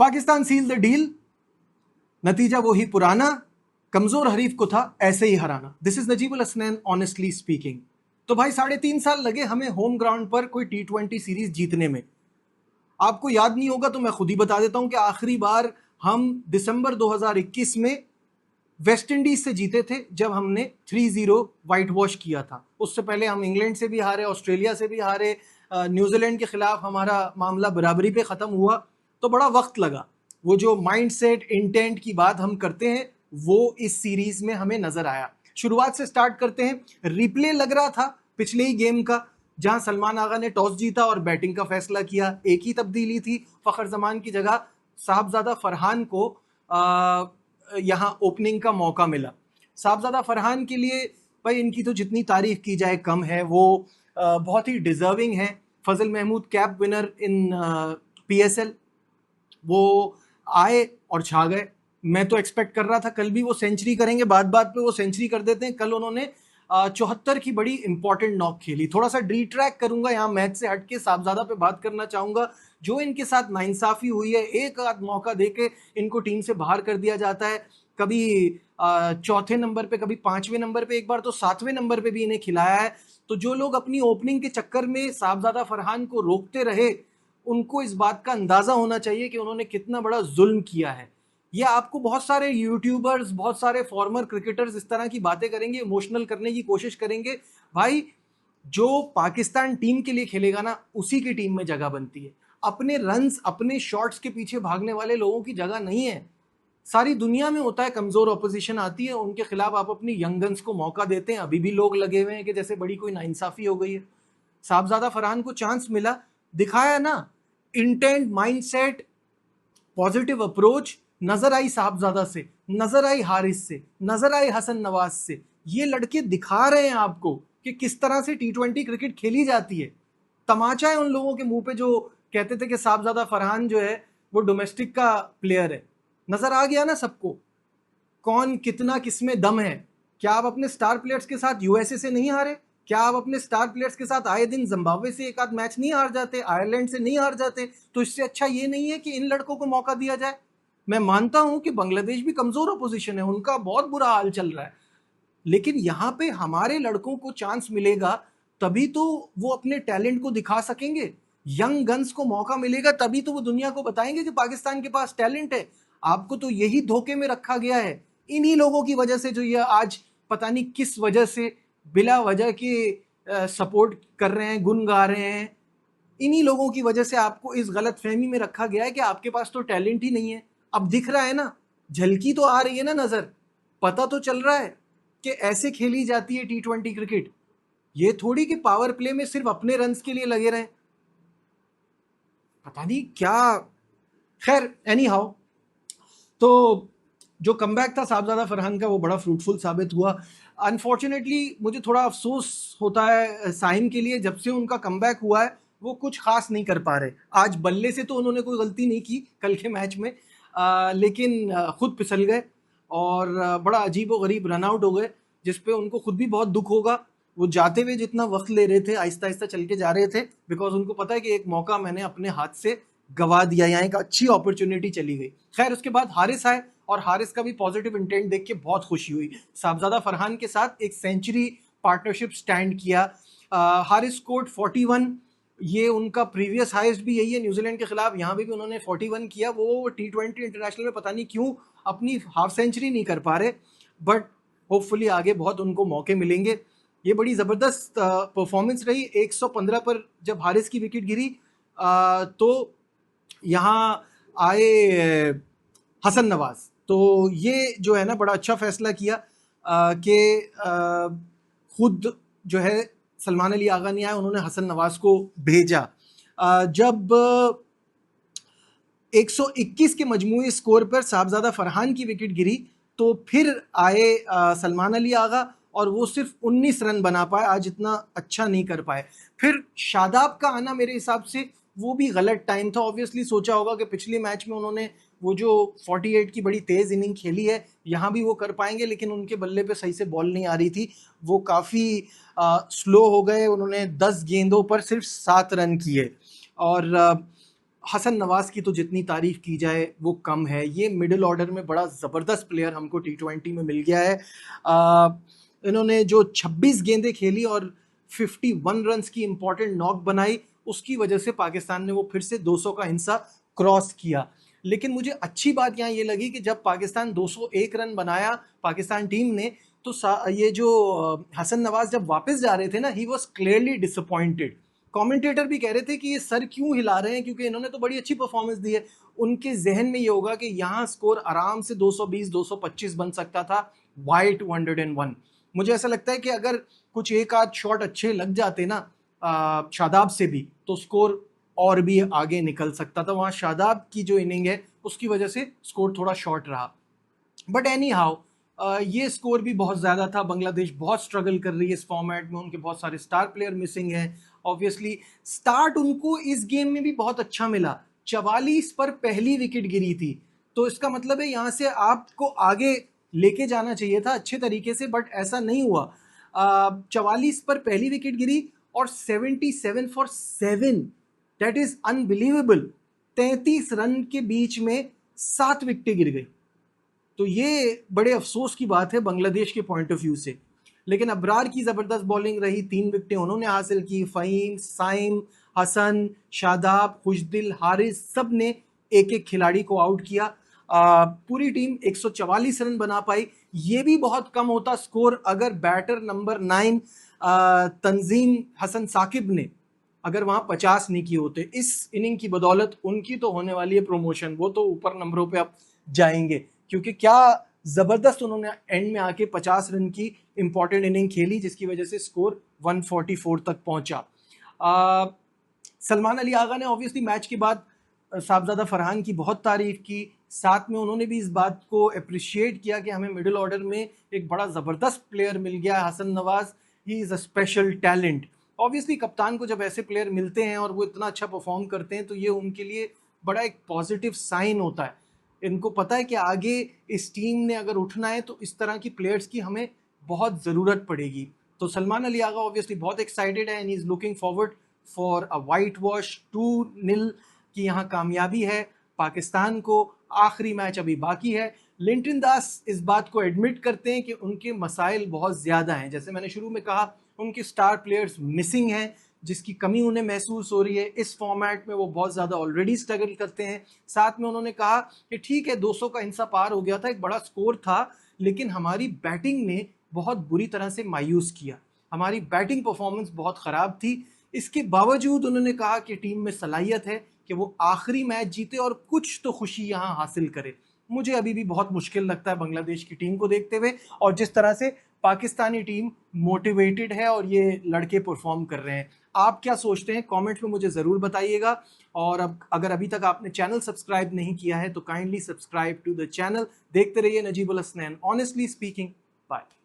Pakistan seal the deal, नतीजा वही पुराना, कमजोर हरीफ को था ऐसे ही हराना। This is Najibul Hasnain honestly speaking. तो भाई 3.5 साल लगे हमें होम ग्राउंड पर कोई T20 सीरीज जीतने में। आपको याद नहीं होगा तो मैं खुद ही बता देता हूं कि आखिरी बार हम दिसंबर 2021 में वेस्ट इंडीज से जीते थे, जब हमने 3-0 व्हाइट वॉश किया था। उससे पहले हम इंग्लैंड से भी हारे, ऑस्ट्रेलिया से भी हारे, न्यूजीलैंड के खिलाफ हमारा मामला बराबरी पे खत्म हुआ। तो बड़ा वक्त लगा। वो जो माइंडसेट इंटेंट की बात हम करते हैं वो इस सीरीज में हमें नजर आया। शुरुआत से स्टार्ट करते हैं। रिप्ले लग रहा था पिछले ही गेम का, जहां सलमान आगा ने टॉस जीता और बैटिंग का फैसला किया। एक ही तब्दीली थी, फखर जमान की जगह साहबजादा फरहान को यहाँ ओपनिंग का मौका मिला। साहबजादा फरहान के लिए भाई इनकी तो जितनी तारीफ की जाए कम है। वो बहुत ही डिजर्विंग है। Fazal Mahmood cap winner in PSL, वो आए और छा गए। मैं तो एक्सपेक्ट कर रहा था कल भी वो सेंचुरी करेंगे, बात बात पे वो सेंचुरी कर देते हैं। कल उन्होंने 74 की बड़ी इंपॉर्टेंट नॉक खेली। थोड़ा सा रीट्रैक करूंगा यहाँ, मैच से हटके साहबजादा पे बात करना चाहूंगा। जो इनके साथ नाइंसाफी हुई है, एक आध मौका देके इनको टीम से बाहर कर दिया जाता है। कभी चौथे नंबर पे, कभी 5वें नंबर पे, एक बार तो 7वें नंबर पे भी इन्हें खिलाया है। तो जो लोग अपनी ओपनिंग के चक्कर में साहबजादा फरहान को रोकते रहे, उनको इस बात का अंदाजा होना चाहिए कि उन्होंने कितना बड़ा जुल्म किया है। ये आपको बहुत सारे यूट्यूबर्स, बहुत सारे फॉर्मर क्रिकेटर्स इस तरह की बातें करेंगे, इमोशनल करने की कोशिश करेंगे। भाई जो पाकिस्तान टीम के लिए खेलेगा ना, उसी की टीम में जगह बनती है। अपने रन्स, अपने शॉट्स के पीछे भागने वाले लोगों की जगह नहीं है। सारी दुनिया में होता है, कमजोर ऑपोजिशन आती है, उनके खिलाफ आप अपनी यंग गन्स को मौका देते हैं। अभी भी लोग लगे हुए हैं कि जैसे बड़ी कोई नाइंसाफी हो गई है। साहबजादा फरहान को चांस मिला, दिखाया ना। इंटेंट, माइंडसेट, पॉजिटिव अप्रोच नजर आई साहबजादा से, नजर आई हारिस से, नजर आई हसन नवाज से। ये लड़के दिखा रहे हैं आपको कि किस तरह से T20 क्रिकेट खेली जाती है। तमाचा है उन लोगों के मुंह पे जो कहते थे कि साहबजादा फरहान जो है वो डोमेस्टिक का प्लेयर है। नजर आ गया ना सबको कौन कितना किसमें दम है। क्या आप अपने स्टार प्लेयर्स के साथ USA से नहीं हारे? क्या आप अपने स्टार प्लेयर्स के साथ आए दिन जिम्बाब्वे से एक आध मैच नहीं हार जाते, आयरलैंड से नहीं हार जाते? तो इससे अच्छा ये नहीं है कि इन लड़कों को मौका दिया जाए। मैं मानता हूं कि बांग्लादेश भी कमजोर अपोजिशन है, उनका बहुत बुरा हाल चल रहा है, लेकिन यहाँ पे हमारे लड़कों को चांस मिलेगा तभी तो वो अपने टैलेंट को दिखा सकेंगे। यंग गन्स को मौका मिलेगा तभी तो वो दुनिया को बताएंगे कि पाकिस्तान के पास टैलेंट है। आपको तो यही धोखे में रखा गया है, इन्हीं लोगों की वजह से जो ये आज पता नहीं किस वजह से बिला वजह के सपोर्ट कर रहे हैं, गुन गा रहे हैं। इन्हीं लोगों की वजह से आपको इस गलत फहमी में रखा गया है कि आपके पास तो टैलेंट ही नहीं है। अब दिख रहा है ना, झलकी तो आ रही है ना नजर, पता तो चल रहा है कि ऐसे खेली जाती है T20 क्रिकेट। ये थोड़ी कि पावर प्ले में सिर्फ अपने रन्स के लिए लगे रहे, पता नहीं क्या। खैर एनी हाउ, तो जो कमबैक था साहबजादा फरहान का वो बड़ा फ्रूटफुल साबित हुआ। अनफॉर्चुनेटली मुझे थोड़ा अफसोस होता है साहिम के लिए, जब से उनका कमबैक हुआ है वो कुछ खास नहीं कर पा रहे। आज बल्ले से तो उन्होंने कोई गलती नहीं की कल के मैच में, लेकिन खुद फिसल गए और बड़ा अजीब व गरीब रन आउट हो गए, जिस पे उनको खुद भी बहुत दुख होगा। वो जाते हुए जितना वक्त ले रहे थे, आहिस्ता आहिस्ता चल के जा रहे थे, बिकॉज उनको पता है कि एक मौका मैंने अपने हाथ से गवा दिया, यहाँ एक अच्छी अपॉर्चुनिटी चली गई। खैर उसके बाद हारिस आए और हारिस का भी पॉजिटिव इंटेंट देख के बहुत खुशी हुई। साहबजादा फरहान के साथ एक सेंचुरी पार्टनरशिप स्टैंड किया। हारिस स्कोर्ड 41, ये उनका प्रीवियस हाईएस्ट भी यही है न्यूजीलैंड के खिलाफ। यहाँ भी उन्होंने 41 किया। वो T20 इंटरनेशनल में पता नहीं क्यों अपनी हाफ सेंचुरी नहीं कर पा रहे, बट होपफुली आगे बहुत उनको मौके मिलेंगे। ये बड़ी ज़बरदस्त परफॉर्मेंस रही। 115 पर जब हारिस की विकेट गिरी तो यहाँ आए हसन नवाज, तो ये जो है ना बड़ा अच्छा फैसला किया कि खुद जो है सलमान अली आगा नहीं आए, उन्होंने हसन नवाज को भेजा। जब 121 के मजमूई स्कोर पर साहबजादा फरहान की विकेट गिरी तो फिर आए सलमान अली आगा और वो सिर्फ 19 रन बना पाए, आज इतना अच्छा नहीं कर पाए। फिर शादाब का आना मेरे हिसाब से वो भी गलत टाइम था। ऑब्वियसली सोचा होगा कि पिछले मैच में उन्होंने वो जो 48 की बड़ी तेज़ इनिंग खेली है, यहाँ भी वो कर पाएंगे, लेकिन उनके बल्ले पे सही से बॉल नहीं आ रही थी। वो काफ़ी स्लो हो गए। उन्होंने 10 गेंदों पर सिर्फ 7 रन किए और हसन नवाज की तो जितनी तारीफ की जाए वो कम है। ये मिडिल ऑर्डर में बड़ा ज़बरदस्त प्लेयर हमको T20 में मिल गया है। इन्होंने जो 26 गेंदें खेली और 51 रन्स की इंपॉर्टेंट नॉक बनाई, उसकी वजह से पाकिस्तान ने वो फिर से 200 का हिंसा क्रॉस किया। लेकिन मुझे अच्छी बात यहाँ ये लगी कि जब पाकिस्तान 201 रन बनाया पाकिस्तान टीम ने, तो ये जो हसन नवाज जब वापस जा रहे थे ना, he was clearly disappointed. Commentator भी कह रहे थे कि ये सर क्यों हिला रहे हैं, क्योंकि इन्होंने तो बड़ी अच्छी परफॉर्मेंस दी है। उनके जहन में ये होगा कि यहाँ स्कोर आराम से 220 225 बन सकता था, वाई 201। मुझे ऐसा लगता है कि अगर कुछ एक आध शॉट अच्छे लग जाते ना शादाब से भी, तो स्कोर और भी आगे निकल सकता था। वहाँ शादाब की जो इनिंग है उसकी वजह से स्कोर थोड़ा शॉर्ट रहा। बट एनी हाउ ये स्कोर भी बहुत ज़्यादा था। बांग्लादेश बहुत स्ट्रगल कर रही है इस फॉर्मेट में, उनके बहुत सारे स्टार प्लेयर मिसिंग हैं। ऑब्वियसली स्टार्ट उनको इस गेम में भी बहुत अच्छा मिला, 44 पर पहली विकेट गिरी थी, तो इसका मतलब है यहाँ से आपको आगे लेके जाना चाहिए था अच्छे तरीके से, बट ऐसा नहीं हुआ। 44 पर पहली विकेट गिरी और 77 for 7, that is unbelievable. 33 run के बीच में 7 विकेटें गिर गई, तो ये बड़े अफसोस की बात है बांग्लादेश के पॉइंट ऑफ व्यू से। लेकिन अबरार की ज़बरदस्त बॉलिंग रही, 3 विकेटें उन्होंने हासिल की। फ़हीम, साइम, हसन, शादाब, खुशदिल, हारिस, सब ने एक एक खिलाड़ी को आउट किया। पूरी टीम 144 रन बना पाई। ये भी बहुत कम होता स्कोर अगर बैटर नंबर 9 तंजीम हसन साकिब ने अगर वहाँ 50 नहीं किए होते। इस इनिंग की बदौलत उनकी तो होने वाली है प्रमोशन, वो तो ऊपर नंबरों पे अब जाएंगे, क्योंकि क्या ज़बरदस्त उन्होंने एंड में आके 50 रन की इंपॉर्टेंट इनिंग खेली, जिसकी वजह से स्कोर 144 तक पहुंचा। सलमान अली आगा ने ऑब्वियसली मैच के बाद साहबजादा फरहान की बहुत तारीफ की, साथ में उन्होंने भी इस बात को अप्रिशिएट किया कि हमें मिडिल ऑर्डर में एक बड़ा ज़बरदस्त प्लेयर मिल गया है, Hasan Nawaz, he is a special talent. Obviously कप्तान को जब ऐसे प्लेयर मिलते हैं और वो इतना अच्छा परफॉर्म करते हैं, तो ये उनके लिए बड़ा एक पॉजिटिव साइन होता है। इनको पता है कि आगे इस टीम ने अगर उठना है तो इस तरह की प्लेयर्स की हमें बहुत ज़रूरत पड़ेगी। तो सलमान अली आगा ऑब्वियसली बहुत एक्साइटेड है and he is looking forward for a white wash 2-0 की यहाँ कामयाबी है पाकिस्तान को। आखिरी मैच अभी बाकी है। लिंटन दास इस बात को एडमिट करते हैं कि उनके मसाइल बहुत ज़्यादा हैं। जैसे मैंने शुरू में कहा, उनके स्टार प्लेयर्स मिसिंग हैं, जिसकी कमी उन्हें महसूस हो रही है। इस फॉर्मेट में वो बहुत ज़्यादा ऑलरेडी स्ट्रगल करते हैं। साथ में उन्होंने कहा कि ठीक है 200 का हिंसा पार हो गया था, एक बड़ा स्कोर था, लेकिन हमारी बैटिंग ने बहुत बुरी तरह से मायूस किया, हमारी बैटिंग परफॉर्मेंस बहुत ख़राब थी। इसके बावजूद उन्होंने कहा कि टीम में सलाहियत है कि वो आखिरी मैच जीते और कुछ तो खुशी यहाँ हासिल करे। मुझे अभी भी बहुत मुश्किल लगता है बांग्लादेश की टीम को देखते हुए, और जिस तरह से पाकिस्तानी टीम मोटिवेटेड है और ये लड़के परफॉर्म कर रहे हैं। आप क्या सोचते हैं कमेंट में मुझे ज़रूर बताइएगा। और अब अगर अभी तक आपने चैनल सब्सक्राइब नहीं किया है तो kindly subscribe to the channel. देखते रहिए Najibul Hasnain honestly speaking. Bye.